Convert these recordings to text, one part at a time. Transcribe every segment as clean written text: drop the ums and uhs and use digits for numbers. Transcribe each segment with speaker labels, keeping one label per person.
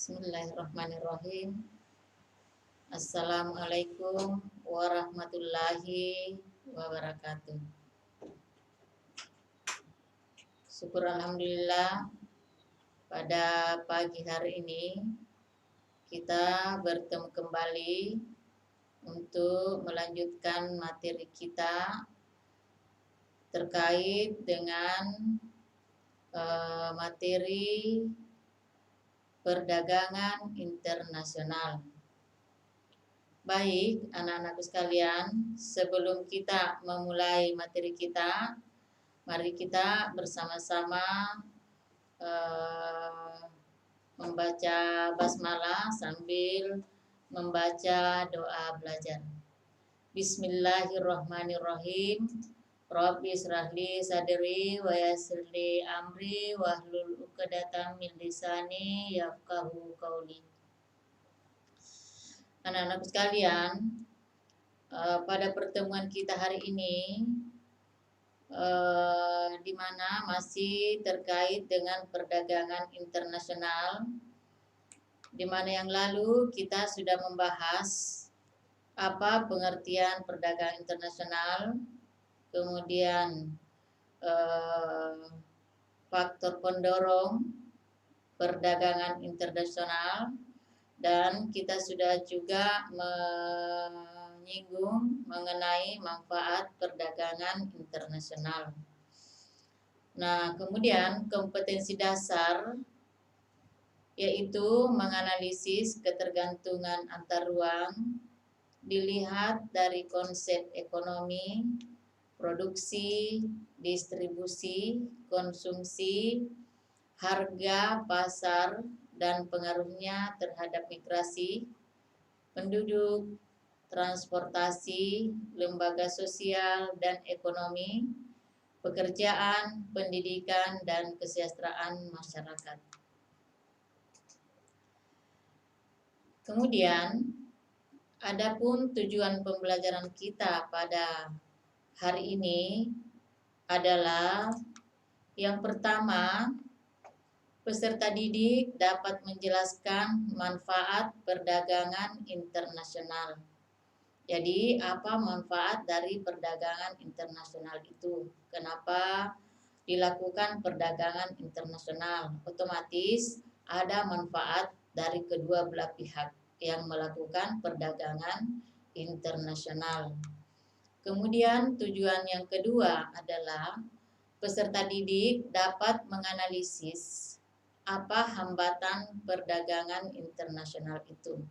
Speaker 1: Bismillahirrahmanirrahim. Assalamualaikum warahmatullahi wabarakatuh. Syukur alhamdulillah pada pagi hari ini kita bertemu kembali untuk melanjutkan materi kita terkait dengan materi perdagangan internasional. Baik, anak-anakku sekalian, sebelum kita memulai materi kita, mari kita bersama-sama membaca basmalah sambil membaca doa belajar. Bismillahirrahmanirrahim. Rabbi shrahli sadri wa yassirli amri wahlul 'uqdatam min lisani yafqahu qauli. Anak-anak sekalian, pada pertemuan kita hari ini di mana masih terkait dengan perdagangan internasional, di mana yang lalu kita sudah membahas apa pengertian perdagangan internasional, kemudian faktor pendorong perdagangan internasional, dan kita sudah juga menyinggung mengenai manfaat perdagangan internasional. Nah, kemudian kompetensi dasar yaitu menganalisis ketergantungan antar ruang dilihat dari konsep ekonomi, produksi, distribusi, konsumsi, harga, pasar, dan pengaruhnya terhadap migrasi, penduduk, transportasi, lembaga sosial dan ekonomi, pekerjaan, pendidikan, dan kesejahteraan masyarakat. Kemudian, adapun tujuan pembelajaran kita pada hari ini adalah yang pertama, peserta didik dapat menjelaskan manfaat perdagangan internasional. Jadi, apa manfaat dari perdagangan internasional itu? Kenapa dilakukan perdagangan internasional? Otomatis ada manfaat dari kedua belah pihak yang melakukan perdagangan internasional. Kemudian tujuan yang kedua adalah peserta didik dapat menganalisis apa hambatan perdagangan internasional itu.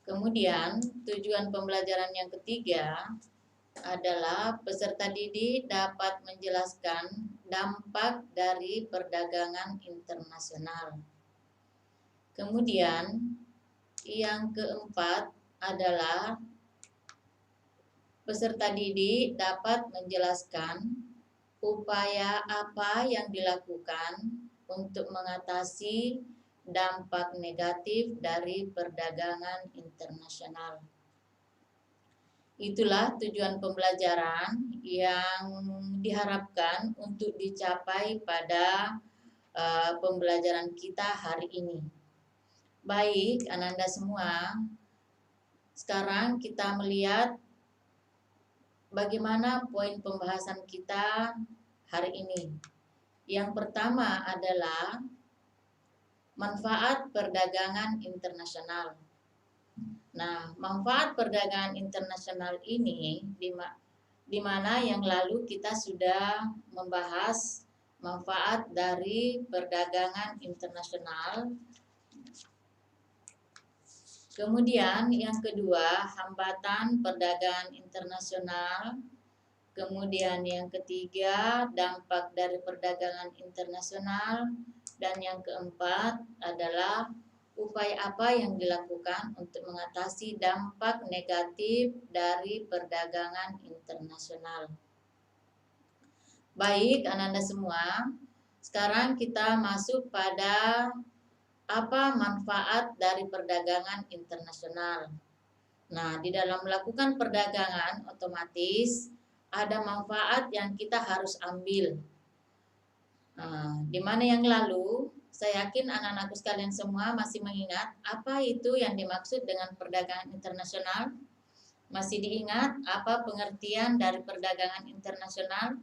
Speaker 1: Kemudian tujuan pembelajaran yang ketiga adalah peserta didik dapat menjelaskan dampak dari perdagangan internasional. Kemudian yang keempat adalah peserta didik dapat menjelaskan upaya apa yang dilakukan untuk mengatasi dampak negatif dari perdagangan internasional. Itulah tujuan pembelajaran yang diharapkan untuk dicapai pada pembelajaran kita hari ini. Baik, Ananda semua, sekarang kita melihat bagaimana poin pembahasan kita hari ini. Yang pertama adalah manfaat perdagangan internasional. Nah, manfaat perdagangan internasional ini di mana yang lalu kita sudah membahas manfaat dari perdagangan internasional. Kemudian yang kedua, hambatan perdagangan internasional. Kemudian yang ketiga, dampak dari perdagangan internasional. Dan yang keempat adalah upaya apa yang dilakukan untuk mengatasi dampak negatif dari perdagangan internasional. Baik, Ananda semua, sekarang kita masuk pada apa manfaat dari perdagangan internasional. Nah, di dalam melakukan perdagangan otomatis ada manfaat yang kita harus ambil. Di mana yang lalu Saya yakin anak-anakku sekalian semua masih mengingat apa itu yang dimaksud dengan perdagangan internasional. Masih diingat apa pengertian dari perdagangan internasional?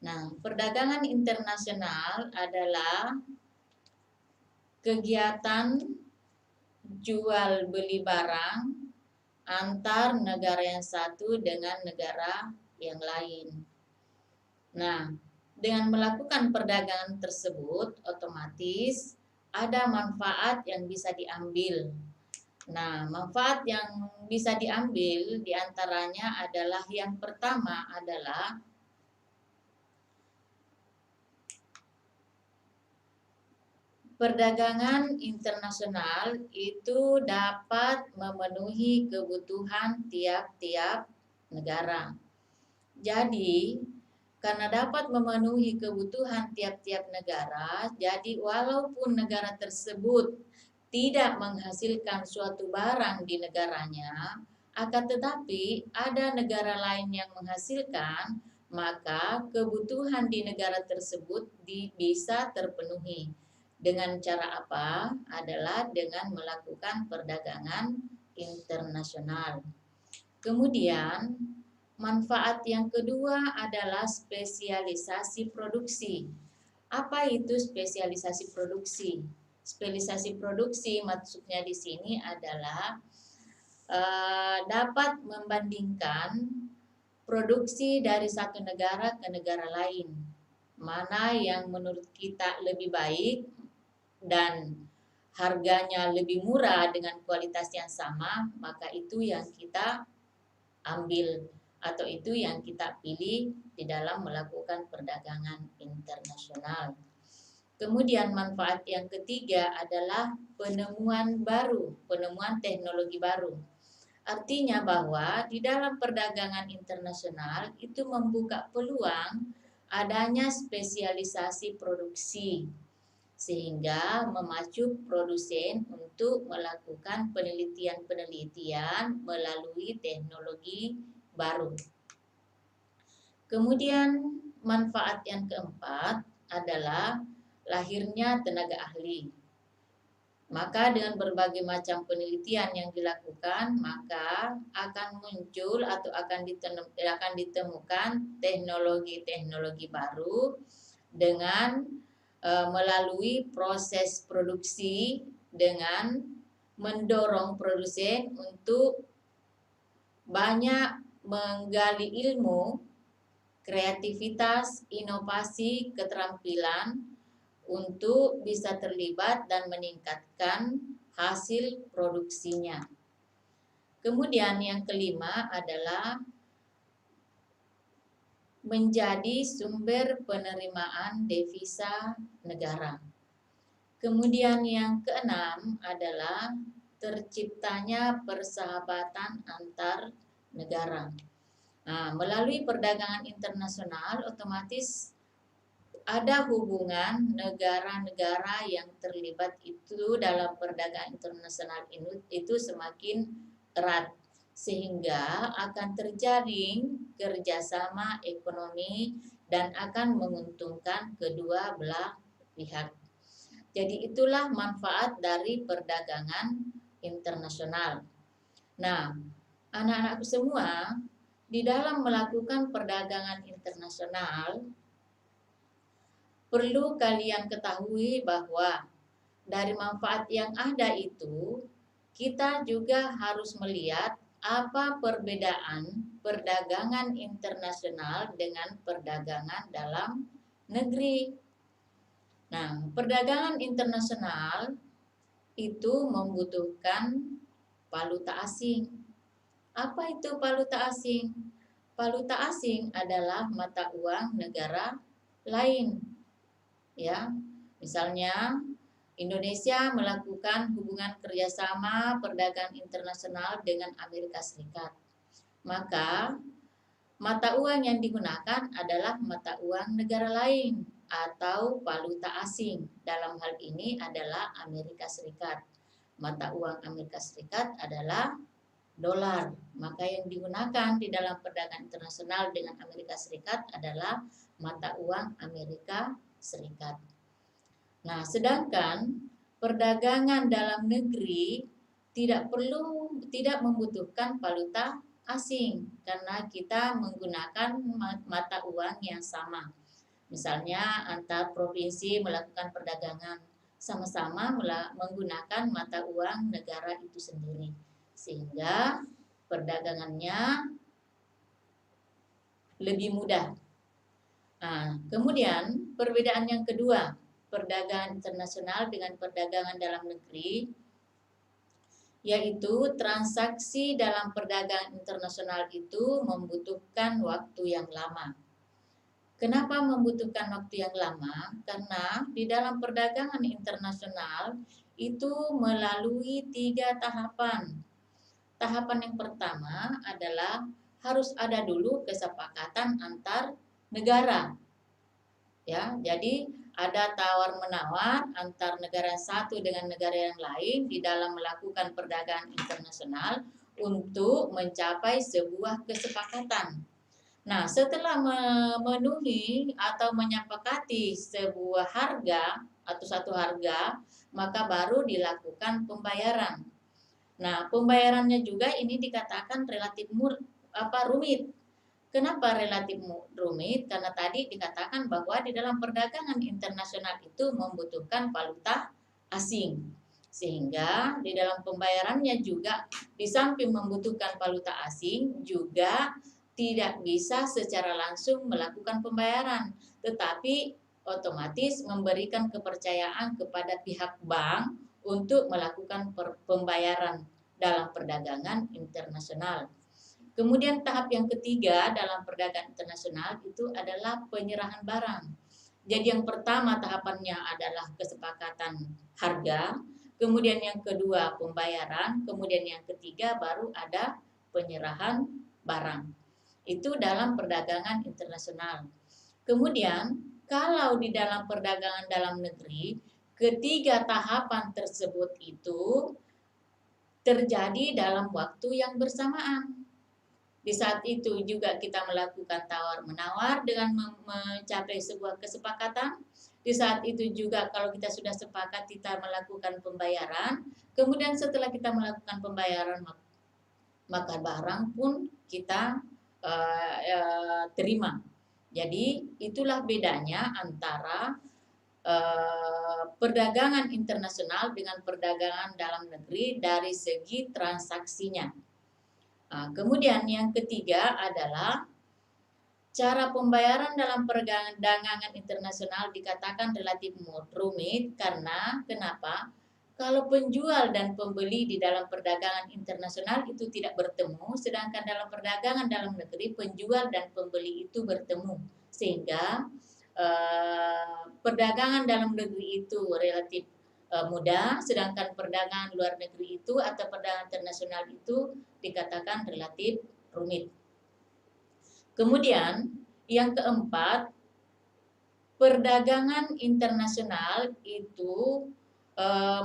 Speaker 1: Nah, perdagangan internasional adalah kegiatan jual beli barang antar negara yang satu dengan negara yang lain. Nah, dengan melakukan perdagangan tersebut, otomatis ada manfaat yang bisa diambil. Nah, manfaat yang bisa diambil diantaranya adalah yang pertama adalah perdagangan internasional itu dapat memenuhi kebutuhan tiap-tiap negara. Jadi, karena dapat memenuhi kebutuhan tiap-tiap negara, jadi walaupun negara tersebut tidak menghasilkan suatu barang di negaranya, akan tetapi ada negara lain yang menghasilkan, maka kebutuhan di negara tersebut bisa terpenuhi. Dengan cara apa? Adalah dengan melakukan perdagangan internasional. Kemudian, manfaat yang kedua adalah spesialisasi produksi. Apa itu spesialisasi produksi? Spesialisasi produksi maksudnya di sini adalah dapat membandingkan produksi dari satu negara ke negara lain. Mana yang menurut kita lebih baik dan harganya lebih murah dengan kualitas yang sama, maka itu yang kita ambil atau itu yang kita pilih di dalam melakukan perdagangan internasional. Kemudian manfaat yang ketiga adalah penemuan baru, penemuan teknologi baru. Artinya bahwa di dalam perdagangan internasional itu membuka peluang adanya spesialisasi produksi sehingga memacu produsen untuk melakukan penelitian-penelitian melalui teknologi baru. Kemudian manfaat yang keempat adalah lahirnya tenaga ahli. Maka dengan berbagai macam penelitian yang dilakukan, maka akan muncul atau akan ditemukan teknologi-teknologi baru dengan melalui proses produksi dengan mendorong produsen untuk banyak menggali ilmu, kreativitas, inovasi, keterampilan untuk bisa terlibat dan meningkatkan hasil produksinya. Kemudian yang kelima adalah menjadi sumber penerimaan devisa negara. Kemudian yang keenam adalah terciptanya persahabatan antar negara. Nah, melalui perdagangan internasional otomatis ada hubungan negara-negara yang terlibat itu dalam perdagangan internasional itu semakin erat sehingga akan terjalin kerjasama ekonomi dan akan menguntungkan kedua belah pihak. Jadi itulah manfaat dari perdagangan internasional. Nah, anak-anakku semua, di dalam melakukan perdagangan internasional perlu kalian ketahui bahwa dari manfaat yang ada itu kita juga harus melihat apa perbedaan perdagangan internasional dengan perdagangan dalam negeri. Nah, perdagangan internasional itu membutuhkan valuta asing. Apa itu valuta asing? Valuta asing adalah mata uang negara lain. Ya, misalnya Indonesia melakukan hubungan kerjasama perdagangan internasional dengan Amerika Serikat. Maka mata uang yang digunakan adalah mata uang negara lain atau valuta asing. Dalam hal ini adalah Amerika Serikat. Mata uang Amerika Serikat adalah dolar. Maka yang digunakan di dalam perdagangan internasional dengan Amerika Serikat adalah mata uang Amerika Serikat. Nah, sedangkan perdagangan dalam negeri tidak membutuhkan valuta asing karena kita menggunakan mata uang yang sama. Misalnya antar provinsi melakukan perdagangan sama-sama menggunakan mata uang negara itu sendiri. Sehingga perdagangannya lebih mudah. Nah, kemudian perbedaan yang kedua, perdagangan internasional dengan perdagangan dalam negeri, yaitu transaksi dalam perdagangan internasional itu membutuhkan waktu yang lama. Kenapa membutuhkan waktu yang lama? Karena di dalam perdagangan internasional itu melalui 3 tahapan. Tahapan yang pertama adalah harus ada dulu kesepakatan antar negara. Ya, jadi ada tawar-menawar antar negara satu dengan negara yang lain di dalam melakukan perdagangan internasional untuk mencapai sebuah kesepakatan. Nah, setelah memenuhi atau menyepakati sebuah harga atau satu harga, maka baru dilakukan pembayaran. Nah, pembayarannya juga ini dikatakan relatif rumit. Kenapa relatif rumit? Karena tadi dikatakan bahwa di dalam perdagangan internasional itu membutuhkan valuta asing. Sehingga di dalam pembayarannya juga di samping membutuhkan valuta asing juga tidak bisa secara langsung melakukan pembayaran, tetapi otomatis memberikan kepercayaan kepada pihak bank untuk melakukan pembayaran dalam perdagangan internasional. Kemudian tahap yang ketiga dalam perdagangan internasional itu adalah penyerahan barang. Jadi yang pertama tahapannya adalah kesepakatan harga, kemudian yang kedua pembayaran, kemudian yang ketiga baru ada penyerahan barang. Itu dalam perdagangan internasional. Kemudian kalau di dalam perdagangan dalam negeri, ketiga tahapan tersebut itu terjadi dalam waktu yang bersamaan. Di saat itu juga kita melakukan tawar-menawar dengan mencapai sebuah kesepakatan. Di saat itu juga kalau kita sudah sepakat kita melakukan pembayaran. Kemudian setelah kita melakukan pembayaran maka barang pun kita terima. Jadi itulah bedanya antara perdagangan internasional dengan perdagangan dalam negeri dari segi transaksinya. Nah, kemudian yang ketiga adalah cara pembayaran dalam perdagangan internasional dikatakan relatif rumit karena kenapa? Kalau penjual dan pembeli di dalam perdagangan internasional itu tidak bertemu, sedangkan dalam perdagangan dalam negeri penjual dan pembeli itu bertemu, sehingga perdagangan dalam negeri itu relatif mudah, sedangkan perdagangan luar negeri itu atau perdagangan internasional itu dikatakan relatif rumit. Kemudian yang keempat, perdagangan internasional itu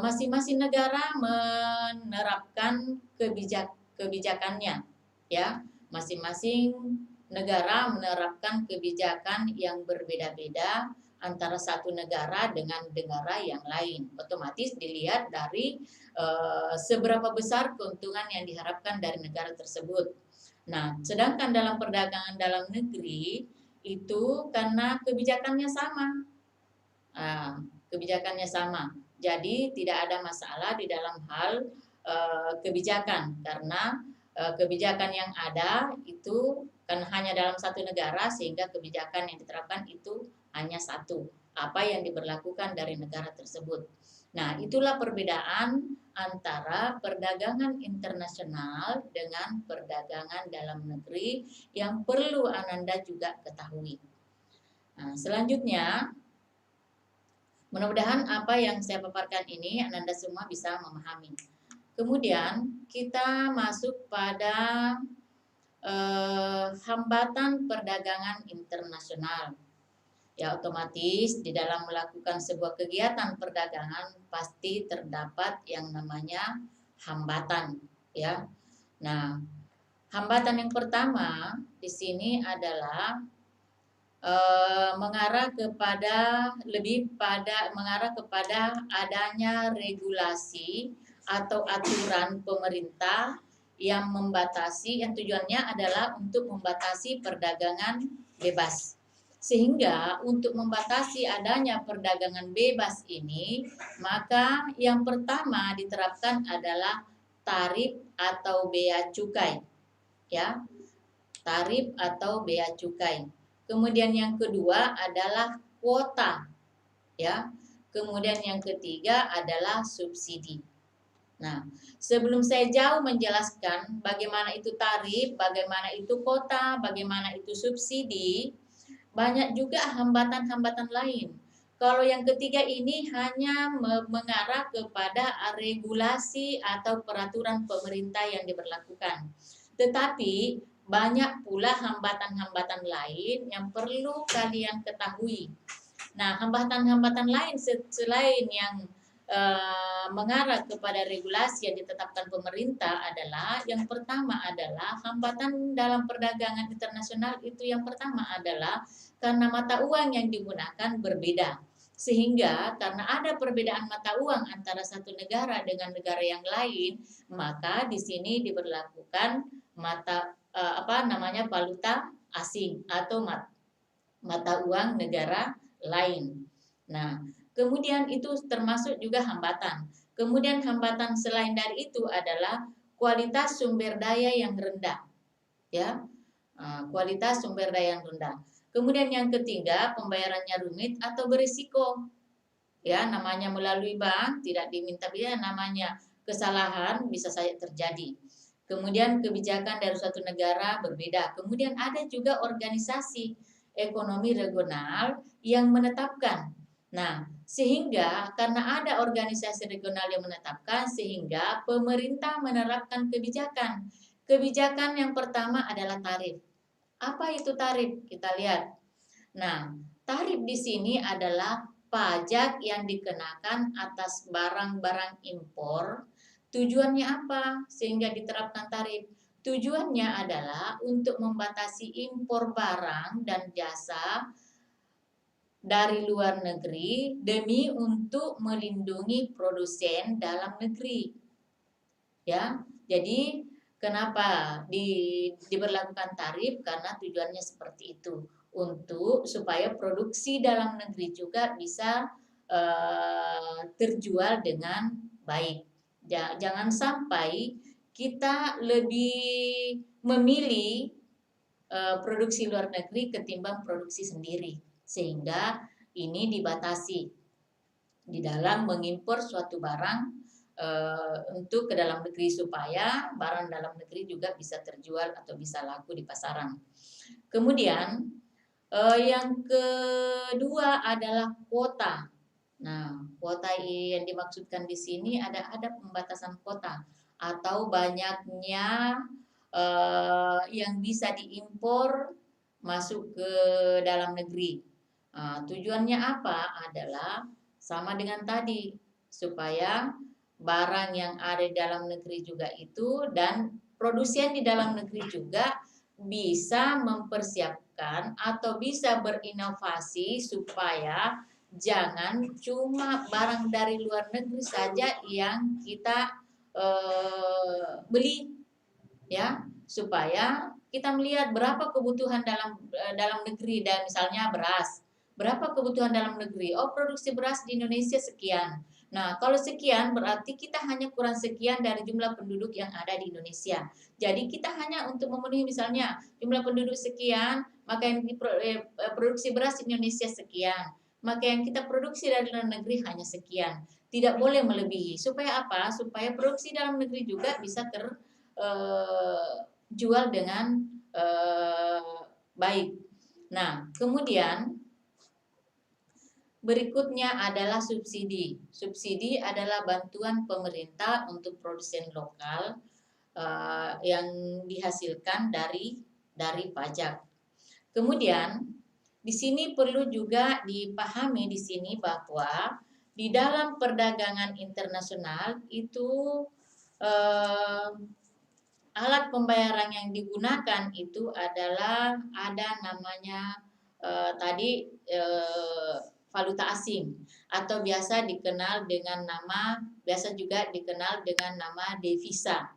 Speaker 1: masing-masing negara menerapkan kebijakannya, ya, masing-masing negara menerapkan kebijakan yang berbeda-beda antara satu negara dengan negara yang lain. Otomatis dilihat dari seberapa besar keuntungan yang diharapkan dari negara tersebut. Nah, sedangkan dalam perdagangan dalam negeri itu karena kebijakannya sama. Kebijakannya sama. Jadi tidak ada masalah di dalam hal kebijakan karena kebijakan yang ada itu kan hanya dalam satu negara sehingga kebijakan yang diterapkan itu hanya satu, apa yang diberlakukan dari negara tersebut. Nah, itulah perbedaan antara perdagangan internasional dengan perdagangan dalam negeri yang perlu Ananda juga ketahui. Nah, selanjutnya mudah-mudahan apa yang saya paparkan ini Ananda semua bisa memahami. Kemudian kita masuk pada hambatan perdagangan internasional. Ya, otomatis di dalam melakukan sebuah kegiatan perdagangan pasti terdapat yang namanya hambatan, ya. Nah, hambatan yang pertama di sini adalah mengarah kepada adanya regulasi atau aturan pemerintah yang membatasi, yang tujuannya adalah untuk membatasi perdagangan bebas. Sehingga untuk membatasi adanya perdagangan bebas ini, maka yang pertama diterapkan adalah tarif atau bea cukai, ya, tarif atau bea cukai. Kemudian yang kedua adalah kuota, ya. Kemudian yang ketiga adalah subsidi. Nah, sebelum saya jauh menjelaskan bagaimana itu tarif, bagaimana itu kuota, bagaimana itu subsidi, banyak juga hambatan-hambatan lain. Kalau yang ketiga ini hanya mengarah kepada regulasi atau peraturan pemerintah yang diberlakukan. Tetapi banyak pula hambatan-hambatan lain yang perlu kalian ketahui. Nah, hambatan-hambatan lain selain yang mengarah kepada regulasi yang ditetapkan pemerintah adalah yang pertama adalah hambatan dalam perdagangan internasional itu yang pertama adalah karena mata uang yang digunakan berbeda. Sehingga karena ada perbedaan mata uang antara satu negara dengan negara yang lain, maka di sini diberlakukan valuta asing atau mata uang negara lain. Nah, kemudian itu termasuk juga hambatan. Kemudian hambatan selain dari itu adalah kualitas sumber daya yang rendah, ya, kualitas sumber daya yang rendah. Kemudian yang ketiga, pembayarannya rumit atau berisiko, ya, namanya melalui bank tidak diminta biaya, namanya kesalahan bisa saja terjadi. Kemudian kebijakan dari suatu negara berbeda. Kemudian ada juga organisasi ekonomi regional yang menetapkan. Nah, sehingga karena ada organisasi regional yang menetapkan, sehingga pemerintah menerapkan kebijakan. Kebijakan yang pertama adalah tarif. Apa itu tarif? Kita lihat. Nah, tarif di sini adalah pajak yang dikenakan atas barang-barang impor. Tujuannya apa? Sehingga diterapkan tarif. Tujuannya adalah untuk membatasi impor barang dan jasa dari luar negeri demi untuk melindungi produsen dalam negeri. Ya, jadi kenapa diberlakukan tarif? Karena tujuannya seperti itu, untuk supaya produksi dalam negeri juga bisa terjual dengan baik. Jangan sampai kita lebih memilih produksi luar negeri ketimbang produksi sendiri, sehingga ini dibatasi di dalam mengimpor suatu barang untuk ke dalam negeri supaya barang dalam negeri juga bisa terjual atau bisa laku di pasaran. Kemudian yang kedua adalah kuota. Nah, kuota yang dimaksudkan di sini ada pembatasan kuota atau banyaknya yang bisa diimpor masuk ke dalam negeri. Tujuannya apa? Adalah sama dengan tadi, supaya barang yang ada di dalam negeri juga itu dan produsen di dalam negeri juga bisa mempersiapkan atau bisa berinovasi supaya jangan cuma barang dari luar negeri saja yang kita beli, ya, supaya kita melihat berapa kebutuhan dalam negeri dan misalnya beras. Berapa kebutuhan dalam negeri? Oh, produksi beras di Indonesia sekian. Nah, kalau sekian berarti kita hanya kurang sekian dari jumlah penduduk yang ada di Indonesia. Jadi kita hanya untuk memenuhi misalnya jumlah penduduk sekian, maka yang produksi beras di Indonesia sekian. Maka yang kita produksi dari luar negeri hanya sekian. Tidak boleh melebihi. Supaya apa? Supaya produksi dalam negeri juga bisa jual dengan baik. Nah, kemudian berikutnya adalah subsidi. Subsidi adalah bantuan pemerintah untuk produsen lokal yang dihasilkan dari pajak. Kemudian di sini perlu juga dipahami di sini bahwa di dalam perdagangan internasional itu alat pembayaran yang digunakan itu adalah ada namanya tadi valuta asing atau biasa juga dikenal dengan nama devisa.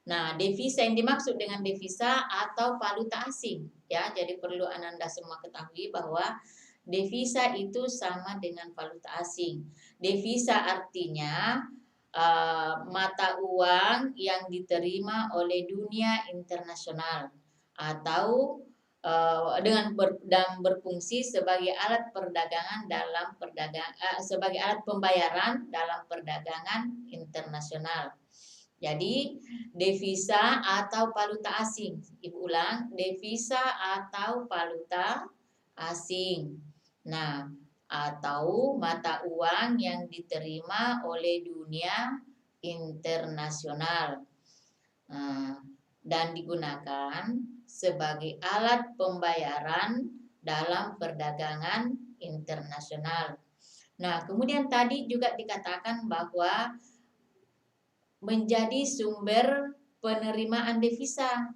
Speaker 1: Nah, devisa yang dimaksud dengan devisa atau valuta asing, ya. Jadi perlu Ananda semua ketahui bahwa devisa itu sama dengan valuta asing. Devisa artinya mata uang yang diterima oleh dunia internasional atau dan berfungsi sebagai alat perdagangan sebagai alat pembayaran dalam perdagangan internasional. Jadi devisa atau valuta asing. Ibu ulang, devisa atau valuta asing. Nah, atau mata uang yang diterima oleh dunia internasional. Dan digunakan sebagai alat pembayaran dalam perdagangan internasional. Nah, kemudian tadi juga dikatakan bahwa menjadi sumber penerimaan devisa.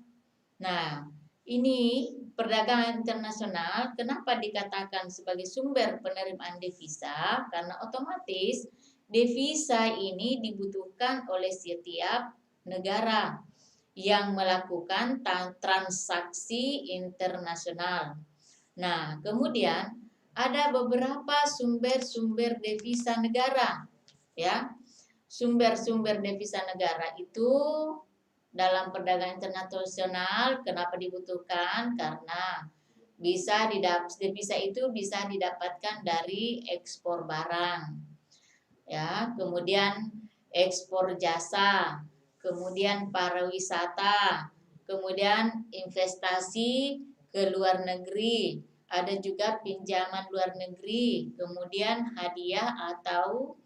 Speaker 1: Nah, ini perdagangan internasional kenapa dikatakan sebagai sumber penerimaan devisa? Karena otomatis devisa ini dibutuhkan oleh setiap negara yang melakukan transaksi internasional. Nah, kemudian ada beberapa sumber-sumber devisa negara, ya. Sumber-sumber devisa negara itu dalam perdagangan internasional kenapa dibutuhkan? Karena devisa itu bisa didapatkan dari ekspor barang, ya, kemudian ekspor jasa, kemudian pariwisata, kemudian investasi ke luar negeri, ada juga pinjaman luar negeri, kemudian hadiah atau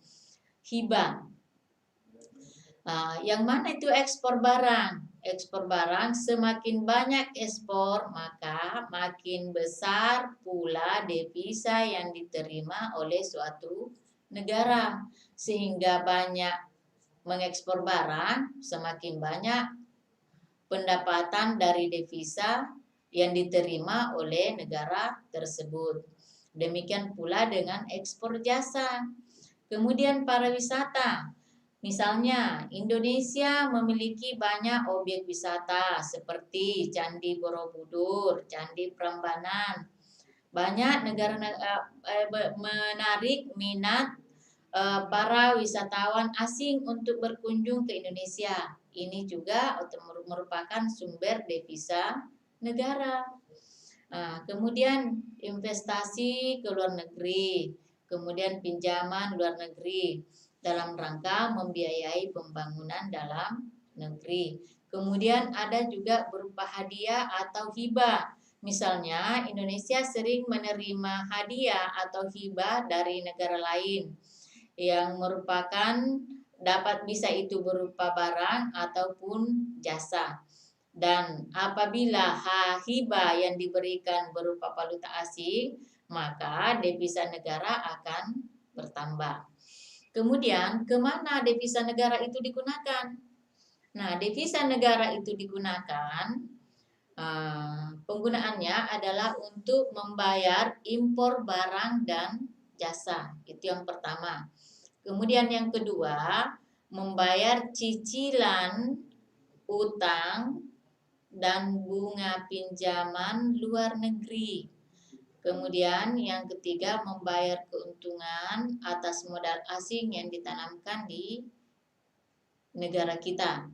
Speaker 1: hibah. Yang mana itu ekspor barang? Ekspor barang semakin banyak ekspor, maka makin besar pula devisa yang diterima oleh suatu negara. Sehingga banyak mengekspor barang, semakin banyak pendapatan dari devisa yang diterima oleh negara tersebut. Demikian pula dengan ekspor jasa. Kemudian pariwisata. Misalnya, Indonesia memiliki banyak objek wisata seperti Candi Borobudur, Candi Prambanan. Banyak negara menarik minat para wisatawan asing untuk berkunjung ke Indonesia. Ini juga merupakan sumber devisa negara. Kemudian investasi ke luar negeri, kemudian pinjaman luar negeri dalam rangka membiayai pembangunan dalam negeri. Kemudian ada juga berupa hadiah atau hibah. Misalnya Indonesia sering menerima hadiah atau hibah dari negara lain yang merupakan bisa itu berupa barang ataupun jasa. Dan apabila hibah yang diberikan berupa valuta asing, maka devisa negara akan bertambah. Kemudian, kemana devisa negara itu digunakan? Nah, devisa negara itu digunakan, penggunaannya adalah untuk membayar impor barang dan jasa. Itu yang pertama. Kemudian yang kedua, membayar cicilan utang dan bunga pinjaman luar negeri. Kemudian yang ketiga, membayar keuntungan atas modal asing yang ditanamkan di negara kita.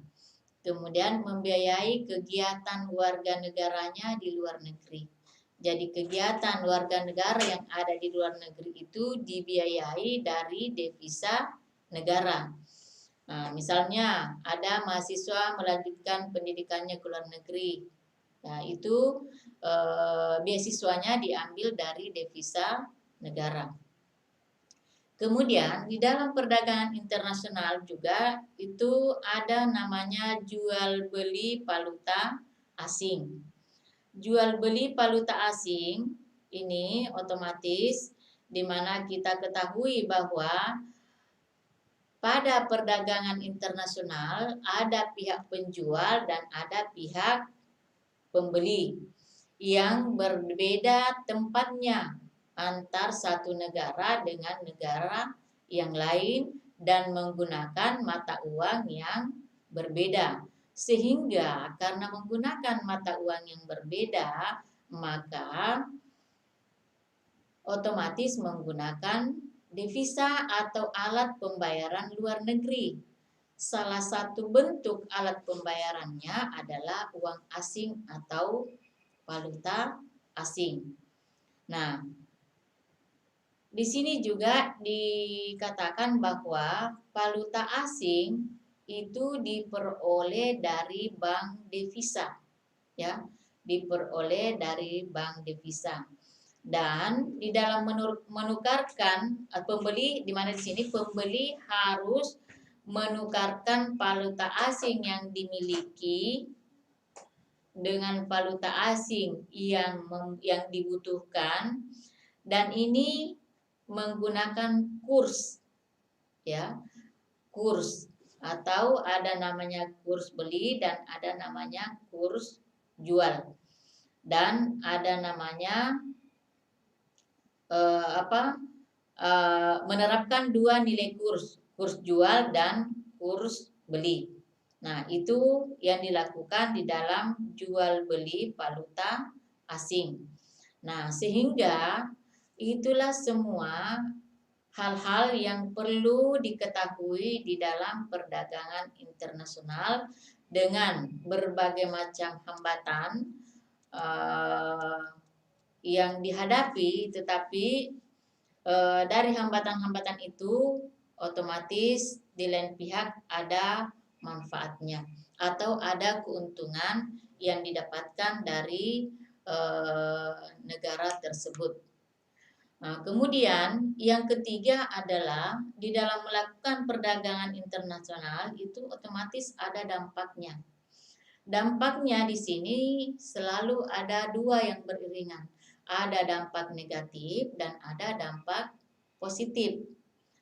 Speaker 1: Kemudian membiayai kegiatan warga negaranya di luar negeri. Jadi kegiatan warga negara yang ada di luar negeri itu dibiayai dari devisa negara. Nah, misalnya ada mahasiswa melanjutkan pendidikannya ke luar negeri. Nah, itu beasiswanya diambil dari devisa negara. Kemudian di dalam perdagangan internasional juga itu ada namanya jual beli valuta asing. Jual beli valuta asing ini otomatis di mana kita ketahui bahwa pada perdagangan internasional ada pihak penjual dan ada pihak pembeli. yang berbeda tempatnya antar satu negara dengan negara yang lain dan menggunakan mata uang yang berbeda. Sehingga karena menggunakan mata uang yang berbeda, maka otomatis menggunakan devisa atau alat pembayaran luar negeri. Salah satu bentuk alat pembayarannya adalah uang asing atau valuta asing. Nah, di sini juga dikatakan bahwa valuta asing itu diperoleh dari bank devisa, ya, diperoleh dari bank devisa. Dan di dalam menukarkan pembeli, di mana di sini pembeli harus menukarkan valuta asing yang dimiliki dengan valuta asing yang dibutuhkan, dan ini menggunakan kurs, ya, kurs, atau ada namanya kurs beli dan ada namanya kurs jual, dan ada namanya menerapkan dua nilai kurs, kurs jual dan kurs beli. Nah, itu yang dilakukan di dalam jual beli valuta asing. Nah, sehingga itulah semua hal-hal yang perlu diketahui di dalam perdagangan internasional dengan berbagai macam hambatan yang dihadapi, tetapi dari hambatan-hambatan itu otomatis di lain pihak ada manfaatnya atau ada keuntungan yang didapatkan dari negara tersebut. Nah, kemudian yang ketiga adalah di dalam melakukan perdagangan internasional itu otomatis ada dampaknya. Dampaknya di sini selalu ada dua yang beriringan. Ada dampak negatif dan ada dampak positif.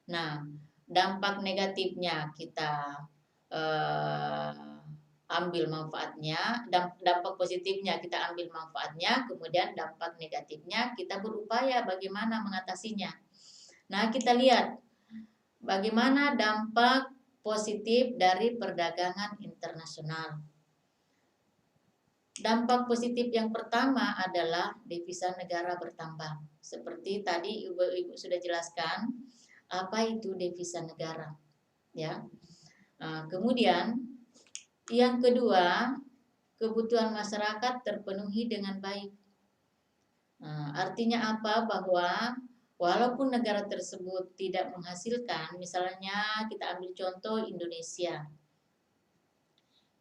Speaker 1: Nah, dampak negatifnya kita ambil manfaatnya, dampak positifnya kita ambil manfaatnya, kemudian dampak negatifnya kita berupaya bagaimana mengatasinya. Nah, kita lihat bagaimana dampak positif dari perdagangan internasional. Dampak positif yang pertama adalah devisa negara bertambah. Seperti tadi Ibu sudah jelaskan apa itu devisa negara, ya. Nah, kemudian yang kedua, kebutuhan masyarakat terpenuhi dengan baik. Nah, artinya apa? Bahwa walaupun negara tersebut tidak menghasilkan, misalnya kita ambil contoh Indonesia.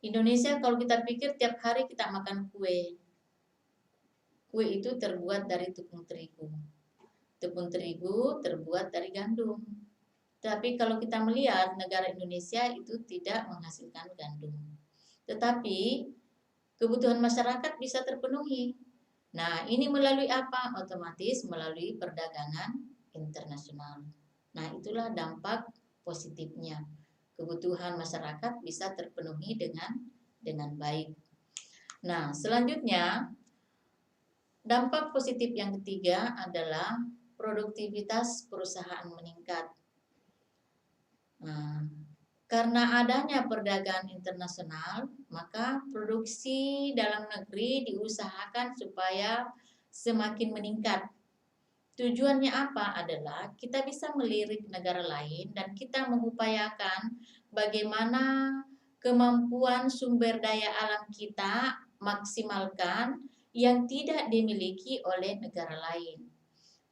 Speaker 1: Indonesia kalau kita pikir tiap hari kita makan kue. Kue itu terbuat dari tepung terigu. Tepung terigu terbuat dari gandum. Tapi kalau kita melihat negara Indonesia itu tidak menghasilkan gandum. Tetapi kebutuhan masyarakat bisa terpenuhi. Nah, ini melalui apa? Otomatis melalui perdagangan internasional. Nah, itulah dampak positifnya. Kebutuhan masyarakat bisa terpenuhi dengan baik. Nah, selanjutnya dampak positif yang ketiga adalah produktivitas perusahaan meningkat. Nah, karena adanya perdagangan internasional, maka produksi dalam negeri diusahakan supaya semakin meningkat. Tujuannya apa? Adalah kita bisa melirik negara lain dan kita mengupayakan bagaimana kemampuan sumber daya alam kita maksimalkan yang tidak dimiliki oleh negara lain.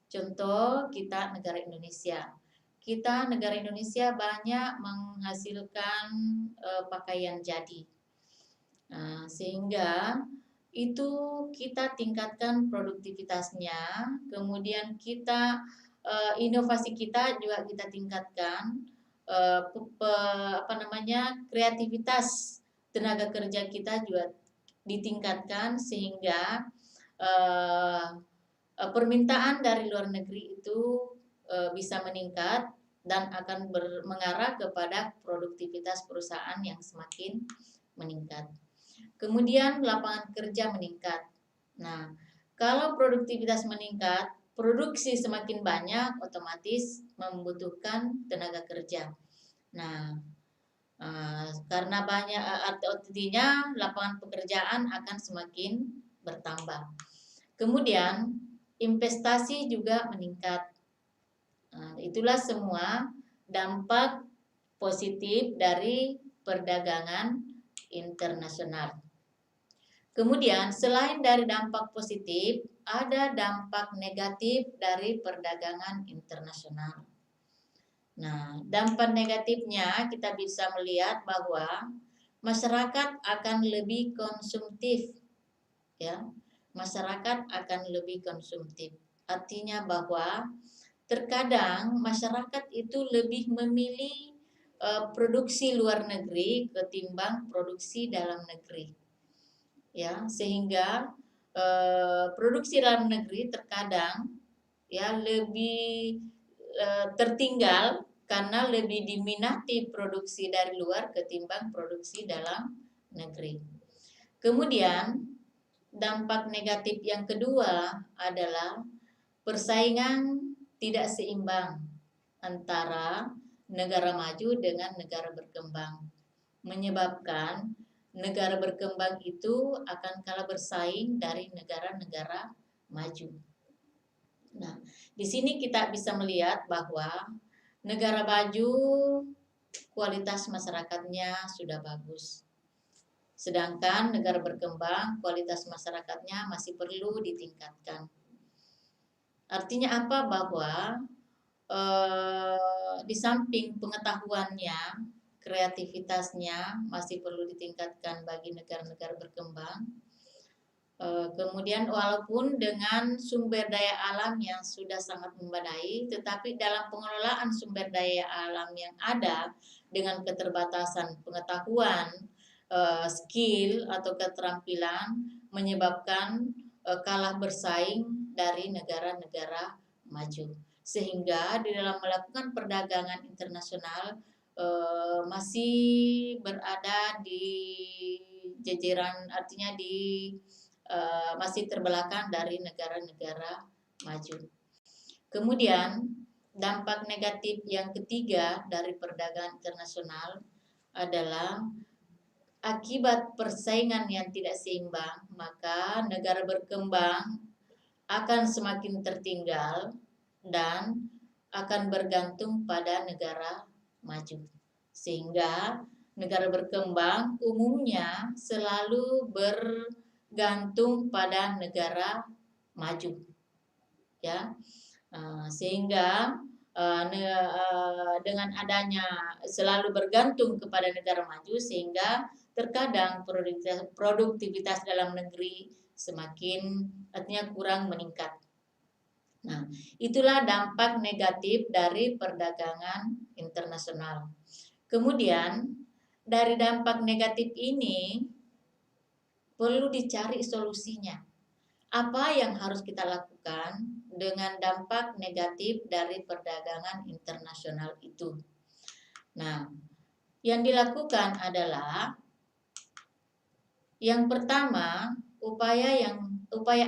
Speaker 1: Contoh kita negara Indonesia. Kita negara Indonesia banyak menghasilkan pakaian jadi. Nah, sehingga itu kita tingkatkan produktivitasnya, kemudian kita inovasi kita juga kita tingkatkan, kreativitas tenaga kerja kita juga ditingkatkan sehingga permintaan dari luar negeri itu bisa meningkat dan akan mengarah kepada produktivitas perusahaan yang semakin meningkat. Kemudian lapangan kerja meningkat. Nah, kalau produktivitas meningkat, produksi semakin banyak, otomatis membutuhkan tenaga kerja. Nah, karena banyak artinya lapangan pekerjaan akan semakin bertambah. Kemudian investasi juga meningkat. Itulah semua dampak positif dari perdagangan internasional. Kemudian selain dari dampak positif, ada dampak negatif dari perdagangan internasional. Nah, dampak negatifnya kita bisa melihat bahwa masyarakat akan lebih konsumtif, ya. Masyarakat akan lebih konsumtif. Artinya bahwa terkadang masyarakat itu lebih memilih produksi luar negeri ketimbang produksi dalam negeri. Ya, sehingga produksi dalam negeri terkadang ya lebih tertinggal karena lebih diminati produksi dari luar ketimbang produksi dalam negeri. Kemudian dampak negatif yang kedua adalah persaingan tidak seimbang antara negara maju dengan negara berkembang, menyebabkan negara berkembang itu akan kalah bersaing dari negara-negara maju. Nah, di sini kita bisa melihat bahwa negara maju kualitas masyarakatnya sudah bagus. Sedangkan negara berkembang kualitas masyarakatnya masih perlu ditingkatkan. Artinya apa? Bahwa di samping pengetahuannya, kreativitasnya masih perlu ditingkatkan bagi negara-negara berkembang. Kemudian walaupun dengan sumber daya alam yang sudah sangat memadai, tetapi dalam pengelolaan sumber daya alam yang ada dengan keterbatasan pengetahuan, skill atau keterampilan menyebabkan kalah bersaing dari negara-negara maju. Sehingga di dalam melakukan perdagangan internasional masih berada di jajaran, artinya masih terbelakang dari negara-negara maju. Kemudian dampak negatif yang ketiga dari perdagangan internasional adalah akibat persaingan yang tidak seimbang, maka negara berkembang akan semakin tertinggal dan akan bergantung pada negara maju. Sehingga negara berkembang umumnya selalu bergantung pada negara maju. Ya. Sehingga dengan adanya selalu bergantung kepada negara maju, sehingga terkadang produktivitas dalam negeri semakin, artinya kurang meningkat. Nah, itulah dampak negatif dari perdagangan internasional. Kemudian dari dampak negatif ini perlu dicari solusinya. Apa yang harus kita lakukan dengan dampak negatif dari perdagangan internasional itu? Nah, yang dilakukan adalah yang pertama, upaya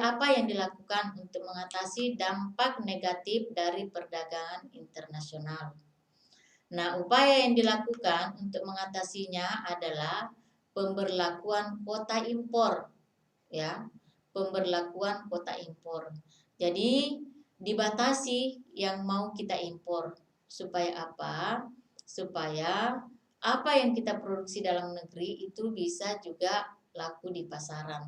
Speaker 1: apa yang dilakukan untuk mengatasi dampak negatif dari perdagangan internasional. Nah, upaya yang dilakukan untuk mengatasinya adalah pemberlakuan kuota impor, ya, pemberlakuan kuota impor. Jadi dibatasi yang mau kita impor supaya apa? Supaya apa yang kita produksi dalam negeri itu bisa juga laku di pasaran,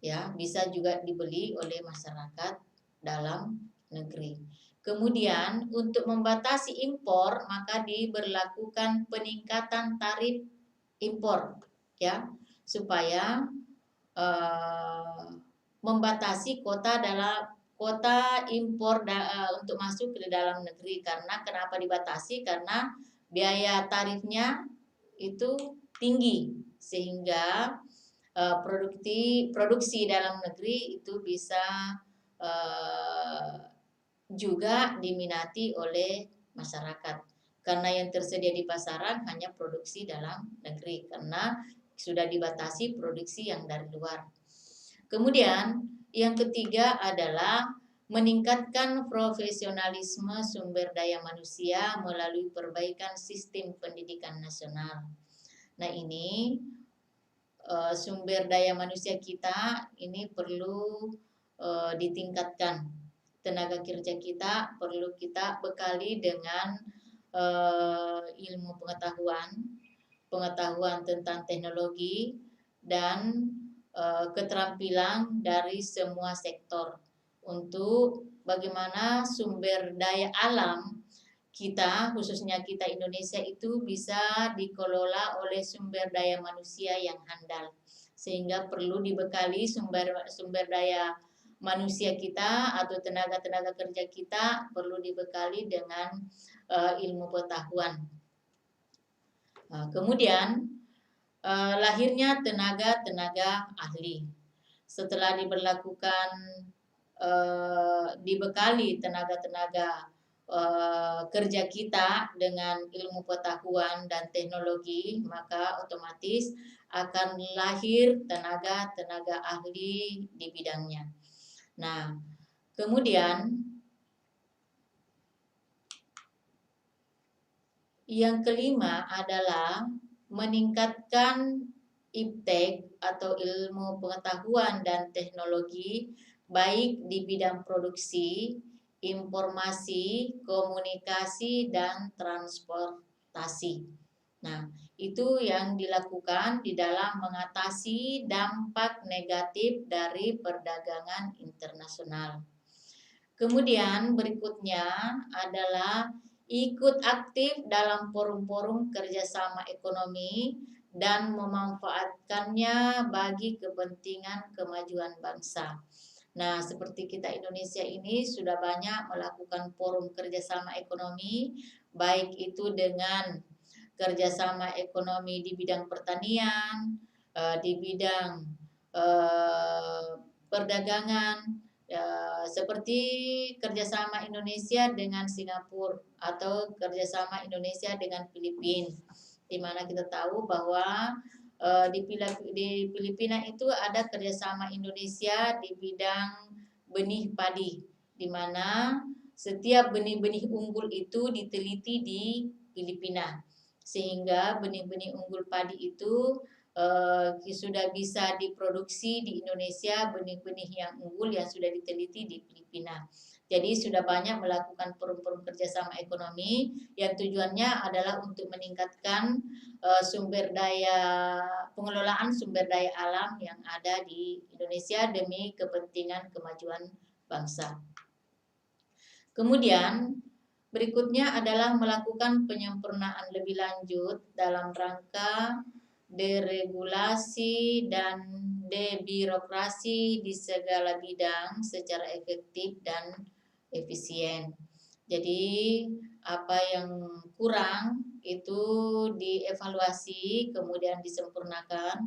Speaker 1: ya, bisa juga dibeli oleh masyarakat dalam negeri. Kemudian untuk membatasi impor maka diberlakukan peningkatan tarif impor, ya, supaya membatasi kota impor untuk masuk ke dalam negeri. Karena kenapa dibatasi? Karena biaya tarifnya itu tinggi, sehingga produksi dalam negeri itu bisa juga diminati oleh masyarakat. Karena yang tersedia di pasaran hanya produksi dalam negeri, karena sudah dibatasi produksi yang dari luar. Kemudian yang ketiga adalah meningkatkan profesionalisme sumber daya manusia melalui perbaikan sistem pendidikan nasional. Nah, ini sumber daya manusia kita ini perlu ditingkatkan. Tenaga kerja kita perlu kita bekali dengan ilmu pengetahuan tentang teknologi dan keterampilan dari semua sektor untuk bagaimana sumber daya alam kita, khususnya kita Indonesia itu bisa dikelola oleh sumber daya manusia yang handal. Sehingga perlu dibekali sumber daya manusia kita atau tenaga kerja kita perlu dibekali dengan ilmu pengetahuan. Kemudian lahirnya tenaga ahli. Setelah dibekali tenaga kerja kita dengan ilmu pengetahuan dan teknologi, maka otomatis akan lahir tenaga ahli di bidangnya. Nah, kemudian yang kelima adalah meningkatkan iptek atau ilmu pengetahuan dan teknologi baik di bidang produksi, informasi, komunikasi, dan transportasi. Nah, itu yang dilakukan di dalam mengatasi dampak negatif dari perdagangan internasional. Kemudian berikutnya adalah ikut aktif dalam forum-forum kerjasama ekonomi dan memanfaatkannya bagi kepentingan kemajuan bangsa. Nah, seperti kita Indonesia ini sudah banyak melakukan forum kerjasama ekonomi, baik itu dengan kerjasama ekonomi di bidang pertanian, di bidang perdagangan, seperti kerjasama Indonesia dengan Singapura atau kerjasama Indonesia dengan Filipina, di mana kita tahu bahwa di Filipina itu ada kerjasama Indonesia di bidang benih padi, di mana setiap benih-benih unggul itu diteliti di Filipina, sehingga benih-benih unggul padi itu sudah bisa diproduksi di Indonesia, benih-benih yang unggul yang sudah diteliti di Filipina. Jadi sudah banyak melakukan forum-forum kerjasama ekonomi yang tujuannya adalah untuk meningkatkan pengelolaan sumber daya alam yang ada di Indonesia demi kepentingan kemajuan bangsa. Kemudian berikutnya adalah melakukan penyempurnaan lebih lanjut dalam rangka deregulasi dan debirokrasi di segala bidang secara efektif dan efisien. Jadi apa yang kurang itu dievaluasi kemudian disempurnakan,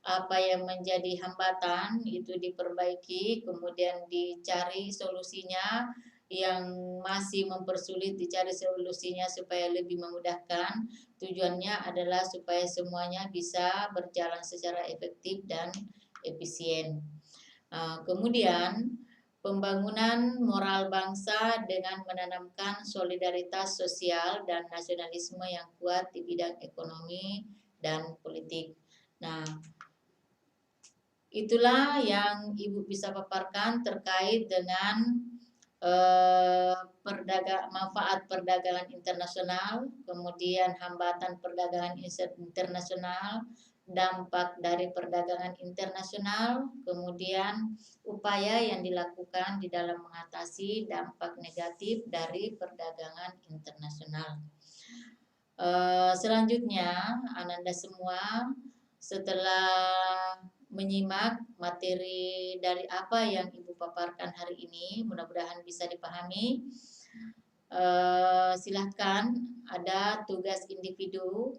Speaker 1: apa yang menjadi hambatan itu diperbaiki kemudian dicari solusinya, yang masih mempersulit dicari solusinya supaya lebih memudahkan. Tujuannya adalah supaya semuanya bisa berjalan secara efektif dan efisien. Kemudian pembangunan moral bangsa dengan menanamkan solidaritas sosial dan nasionalisme yang kuat di bidang ekonomi dan politik. Nah, itulah yang Ibu bisa paparkan terkait dengan manfaat perdagangan internasional, kemudian hambatan perdagangan internasional, dampak dari perdagangan internasional, kemudian upaya yang dilakukan di dalam mengatasi dampak negatif dari perdagangan internasional. Selanjutnya, Ananda semua setelah menyimak materi dari apa yang Ibu paparkan hari ini, mudah-mudahan bisa dipahami. Silahkan ada tugas individu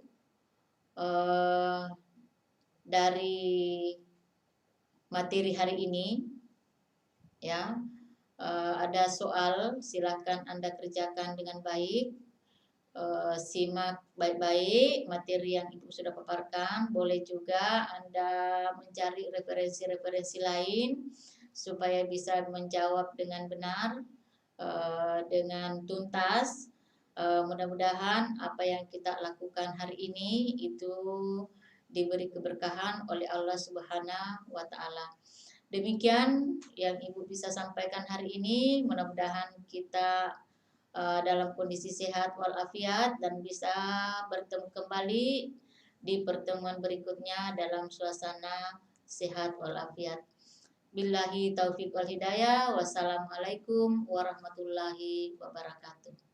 Speaker 1: dari materi hari ini, ya. Ada soal, silahkan Anda kerjakan dengan baik. Simak baik-baik materi yang Ibu sudah paparkan. Boleh juga Anda mencari referensi-referensi lain supaya bisa menjawab dengan benar, dengan tuntas. Mudah-mudahan apa yang kita lakukan hari ini itu diberi keberkahan oleh Allah Subhanahu wa Ta'ala. Demikian yang Ibu bisa sampaikan hari ini. Mudah-mudahan kita dalam kondisi sehat walafiat dan bisa bertemu kembali di pertemuan berikutnya dalam suasana sehat walafiat. Billahi taufiq wal hidayah. Wassalamualaikum warahmatullahi wabarakatuh.